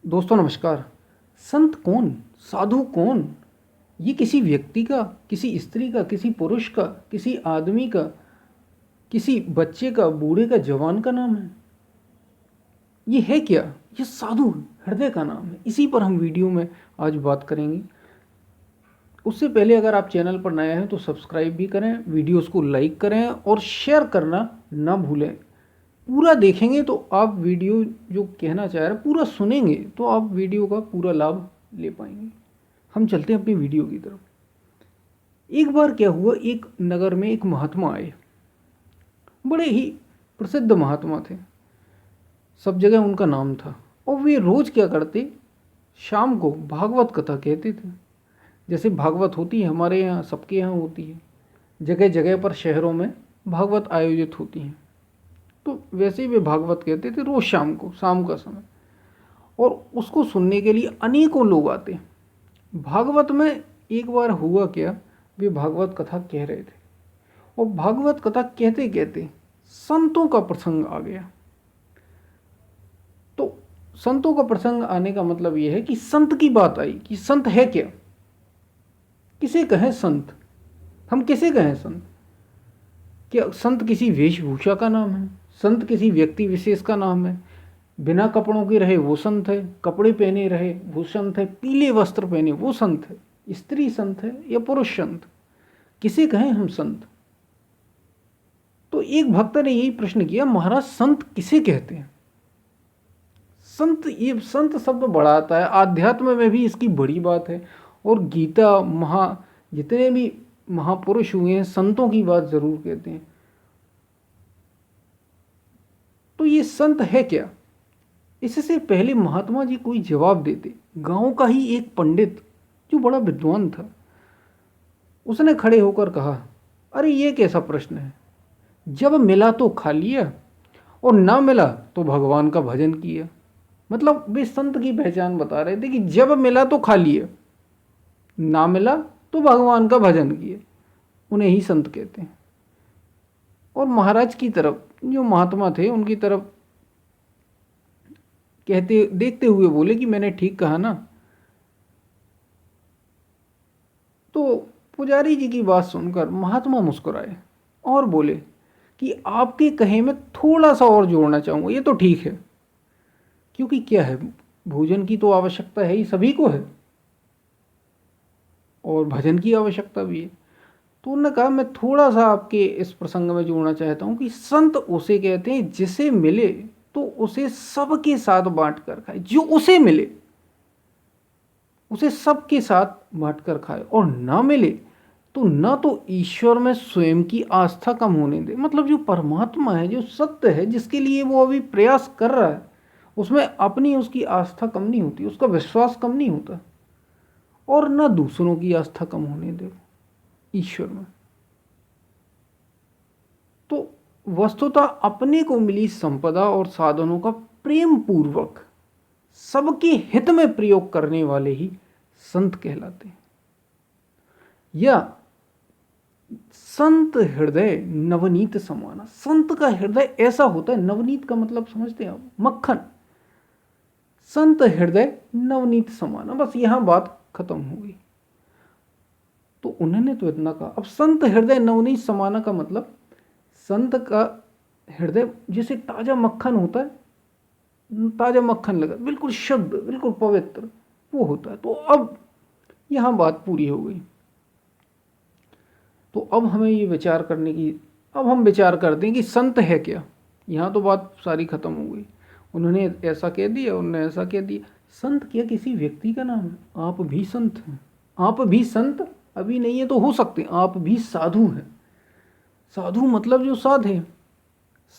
दोस्तों नमस्कार। संत कौन, साधु कौन? ये किसी व्यक्ति का, किसी स्त्री का, किसी पुरुष का, किसी आदमी का, किसी बच्चे का, बूढ़े का, जवान का नाम है? ये है क्या? ये साधु हृदय का नाम है। इसी पर हम वीडियो में आज बात करेंगे। उससे पहले अगर आप चैनल पर नए हैं तो सब्सक्राइब भी करें, वीडियोस को लाइक करें और शेयर करना ना भूलें। पूरा देखेंगे तो आप वीडियो जो कहना चाह रहे हैं पूरा सुनेंगे तो आप वीडियो का पूरा लाभ ले पाएंगे। हम चलते हैं अपनी वीडियो की तरफ। एक बार क्या हुआ, एक नगर में एक महात्मा आए। बड़े ही प्रसिद्ध महात्मा थे, सब जगह उनका नाम था। और वे रोज क्या करते, शाम को भागवत कथा कहते थे। जैसे भागवत होती है हमारे यहाँ, सबके यहाँ होती है, जगह जगह पर शहरों में भागवत आयोजित होती हैं। तो वैसे ही वे भागवत कहते थे रोज शाम को, शाम का समय। और उसको सुनने के लिए अनेकों लोग आते। भागवत में एक बार हुआ क्या, वे भागवत कथा कह रहे थे और भागवत कथा कहते कहते संतों का प्रसंग आ गया। तो संतों का प्रसंग आने का मतलब यह है कि संत की बात आई कि संत है क्या, किसे कहें संत, हम किसे कहें संत? क्या संत किसी वेशभूषा का नाम है? संत किसी व्यक्ति विशेष का नाम है? बिना कपड़ों के रहे वो संत है, कपड़े पहने रहे वो संत है, पीले वस्त्र पहने वो संत है? स्त्री संत है या पुरुष संत? किसे कहें हम संत? तो एक भक्त ने यही प्रश्न किया, महाराज संत किसे कहते हैं? संत, ये संत शब्द बड़ा आता है, आध्यात्म में भी इसकी बड़ी बात है। और गीता, जितने भी महापुरुष हुए हैं संतों की बात जरूर कहते हैं। तो ये संत है क्या, इससे पहले महात्मा जी कोई जवाब देते। गांव का ही एक पंडित जो बड़ा विद्वान था, उसने खड़े होकर कहा, अरे ये कैसा प्रश्न है, जब मिला तो खा लिया और ना मिला तो भगवान का भजन किया। मतलब वे संत की पहचान बता रहे थे कि जब मिला तो खा लिया, ना मिला तो भगवान का भजन किया, उन्हें ही संत कहते हैं। और महाराज की तरफ, जो महात्मा थे उनकी तरफ कहते देखते हुए बोले कि मैंने ठीक कहा ना? तो पुजारी जी की बात सुनकर महात्मा मुस्कुराए और बोले कि आपके कहे में थोड़ा सा और जोड़ना चाहूँगा। ये तो ठीक है, क्योंकि क्या है, भोजन की तो आवश्यकता है ही, सभी को है, और भजन की आवश्यकता भी है। तो उन्होंने कहा मैं थोड़ा सा आपके इस प्रसंग में जोड़ना चाहता हूँ कि संत उसे कहते हैं जिसे मिले तो उसे सबके साथ बांट कर खाए। जो उसे मिले उसे सबके साथ बांट कर खाए, और ना मिले तो ना तो ईश्वर में स्वयं की आस्था कम होने दे। मतलब जो परमात्मा है, जो सत्य है, जिसके लिए वो अभी प्रयास कर रहा है, उसमें अपनी उसकी आस्था कम नहीं होती, उसका विश्वास कम नहीं होता, और ना दूसरों की आस्था कम होने दे ईश्वर में। तो वस्तुतः अपने को मिली संपदा और साधनों का प्रेम पूर्वक सबके हित में प्रयोग करने वाले ही संत कहलाते हैं। या संत हृदय नवनीत समाना। संत का हृदय ऐसा होता है, नवनीत का मतलब समझते हैं आप, मक्खन। संत हृदय नवनीत समाना, बस यहां बात खत्म हो गई। तो उन्होंने तो इतना कहा। अब संत हृदय नवनीत समाना का मतलब, संत का हृदय जैसे ताजा मक्खन होता है, ताजा मक्खन लगा, बिल्कुल शुद्ध, बिल्कुल पवित्र वो होता है। तो अब यहां बात पूरी हो गई। तो अब हमें ये विचार करने की, अब हम विचार करते हैं कि संत है क्या। यहाँ तो बात सारी खत्म हो गई, उन्होंने ऐसा कह दिया, उन्होंने ऐसा कह दिया। संत क्या किसी व्यक्ति का नाम है? आप भी संत हैं, आप भी संत अभी नहीं है तो हो सकते, आप भी साधु हैं। साधु मतलब जो साधे,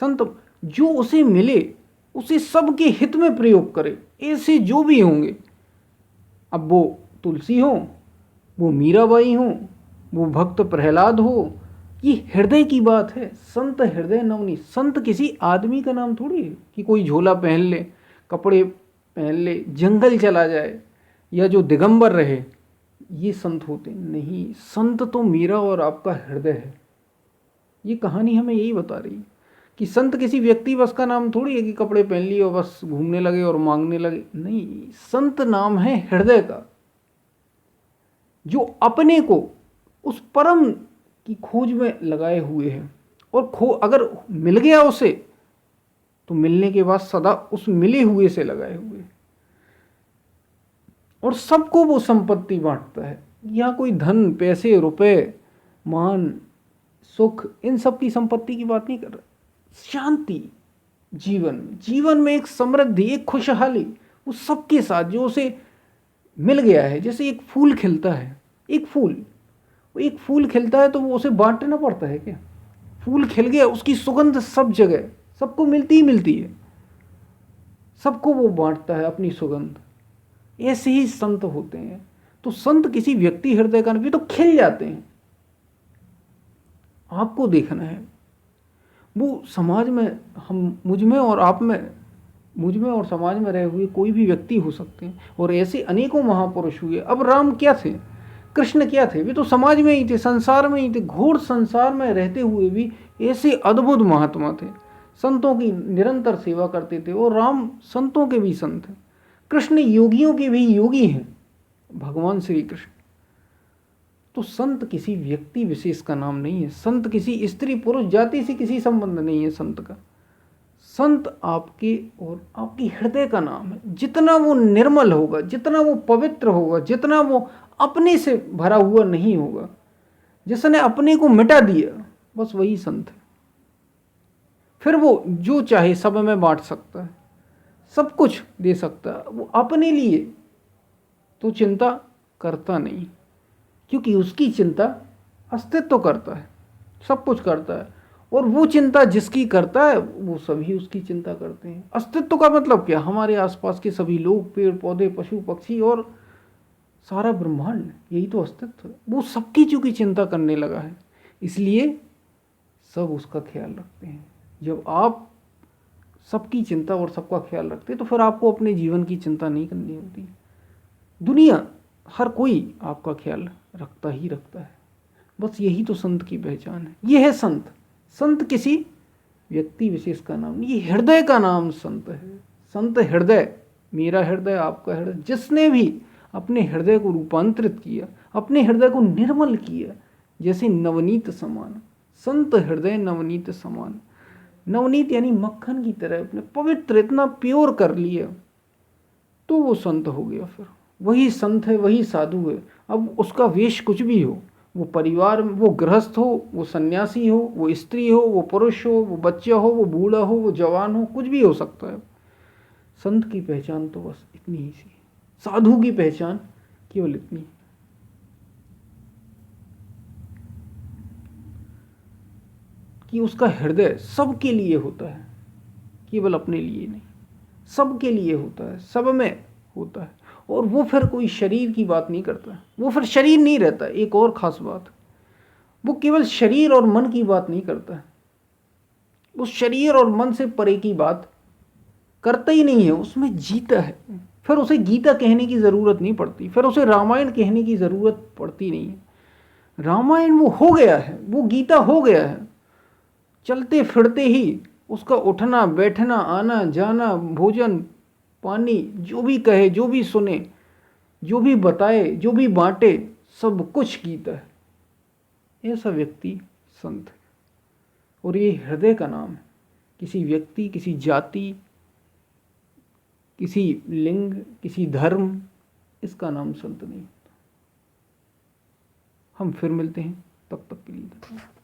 संत जो उसे मिले उसे सबके हित में प्रयोग करे, ऐसे जो भी होंगे। अब वो तुलसी हो, वो मीराबाई हो, वो भक्त प्रहलाद हो, ये हृदय की बात है। संत हृदय नवनीत। संत किसी आदमी का नाम थोड़ी है कि कोई झोला पहन ले, कपड़े पहन ले, जंगल चला जाए, या जो दिगंबर रहे, ये संत होते नहीं। संत तो मेरा और आपका हृदय है। ये कहानी हमें यही बता रही है कि संत किसी व्यक्ति बस का नाम थोड़ी है कि कपड़े पहन लिए और बस घूमने लगे और मांगने लगे। नहीं, संत नाम है हृदय का, जो अपने को उस परम की खोज में लगाए हुए है। और अगर मिल गया उसे, तो मिलने के बाद सदा उस मिले हुए से लगाए हुए है। और सबको वो संपत्ति बांटता है। यहाँ कोई धन, पैसे, रुपए, मान, सुख, इन सब की संपत्ति की बात नहीं कर रहा। शांति, जीवन में एक समृद्धि, एक खुशहाली, वो सबके साथ जो उसे मिल गया है। जैसे एक फूल खिलता है, एक फूल खिलता है तो वो उसे बांटना पड़ता है क्या? फूल खिल गया, उसकी सुगंध सब जगह सबको मिलती ही मिलती है, सबको वो बांटता है अपनी सुगंध। ऐसे ही संत होते हैं। तो संत किसी व्यक्ति हृदय का नहीं, तो खिल जाते हैं। आपको देखना है, वो समाज में, हम मुझ में और आप में, मुझ में और समाज में रहे हुए कोई भी व्यक्ति हो सकते हैं। और ऐसे अनेकों महापुरुष हुए। अब राम क्या थे, कृष्ण क्या थे? वे तो समाज में ही थे, संसार में ही थे। घोर संसार में रहते हुए भी ऐसे अद्भुत महात्मा थे, संतों की निरंतर सेवा करते थे। और राम संतों के भी संत हैं, कृष्ण योगियों के भी योगी हैं, भगवान श्री कृष्ण। तो संत किसी व्यक्ति विशेष का नाम नहीं है। संत किसी स्त्री पुरुष जाति से किसी संबंध नहीं है संत का। संत आपके और आपकी हृदय का नाम है। जितना वो निर्मल होगा, जितना वो पवित्र होगा, जितना वो अपने से भरा हुआ नहीं होगा, जिसने अपने को मिटा दिया, बस वही संत है। फिर वो जो चाहे सब में बांट सकता है, सब कुछ दे सकता है। वो अपने लिए तो चिंता करता नहीं, क्योंकि उसकी चिंता अस्तित्व करता है, सब कुछ करता है। और वो चिंता जिसकी करता है, वो सभी उसकी चिंता करते हैं। अस्तित्व का मतलब क्या? हमारे आसपास के सभी लोग, पेड़ पौधे, पशु पक्षी और सारा ब्रह्मांड, यही तो अस्तित्व है। वो सबकी चूंकि चिंता करने लगा है, इसलिए सब उसका ख्याल रखते हैं। जब आप सबकी चिंता और सबका ख्याल रखते हैं, तो फिर आपको अपने जीवन की चिंता नहीं करनी होती। दुनिया, हर कोई आपका ख्याल रखता ही रखता है। बस यही तो संत की पहचान है। ये है संत। संत किसी व्यक्ति विशेष का नाम नहीं, ये हृदय का नाम संत है। संत हृदय, मेरा हृदय, आपका हृदय, जिसने भी अपने हृदय को रूपांतरित किया, अपने हृदय को निर्मल किया, जैसे नवनीत समान। संत हृदय नवनीत समान। नवनीत यानी मक्खन की तरह अपने पवित्र, इतना प्योर कर लिया, तो वो संत हो गया। फिर वही संत है, वही साधु है। अब उसका वेश कुछ भी हो, वो परिवार, वो गृहस्थ हो, वो सन्यासी हो, वो स्त्री हो, वो पुरुष हो, वो बच्चा हो, वो बूढ़ा हो, वो जवान हो, कुछ भी हो सकता है। संत की पहचान तो बस इतनी ही सी है। साधु की पहचान केवल इतनी, कि उसका हृदय सबके लिए होता है, केवल अपने लिए नहीं, सबके लिए होता है, सब में होता है। और वो फिर कोई शरीर की बात नहीं करता, वो फिर शरीर नहीं रहता। एक और खास बात, वो केवल शरीर और मन की बात नहीं करता है, उस शरीर और मन से परे की बात करता ही नहीं है, उसमें जीता है। फिर उसे गीता कहने की ज़रूरत नहीं पड़ती, फिर उसे रामायण कहने की ज़रूरत पड़ती नहीं है। रामायण वो हो गया है, वो गीता हो गया है। चलते फिरते ही उसका उठना बैठना, आना जाना, भोजन पानी, जो भी कहे, जो भी सुने, जो भी बताए, जो भी बांटे, सब कुछ गीता है। ऐसा व्यक्ति संत है। और ये हृदय का नाम है। किसी व्यक्ति, किसी जाति, किसी लिंग, किसी धर्म, इसका नाम संत नहीं होता। हम फिर मिलते हैं, तब तक के लिए धन्यवाद।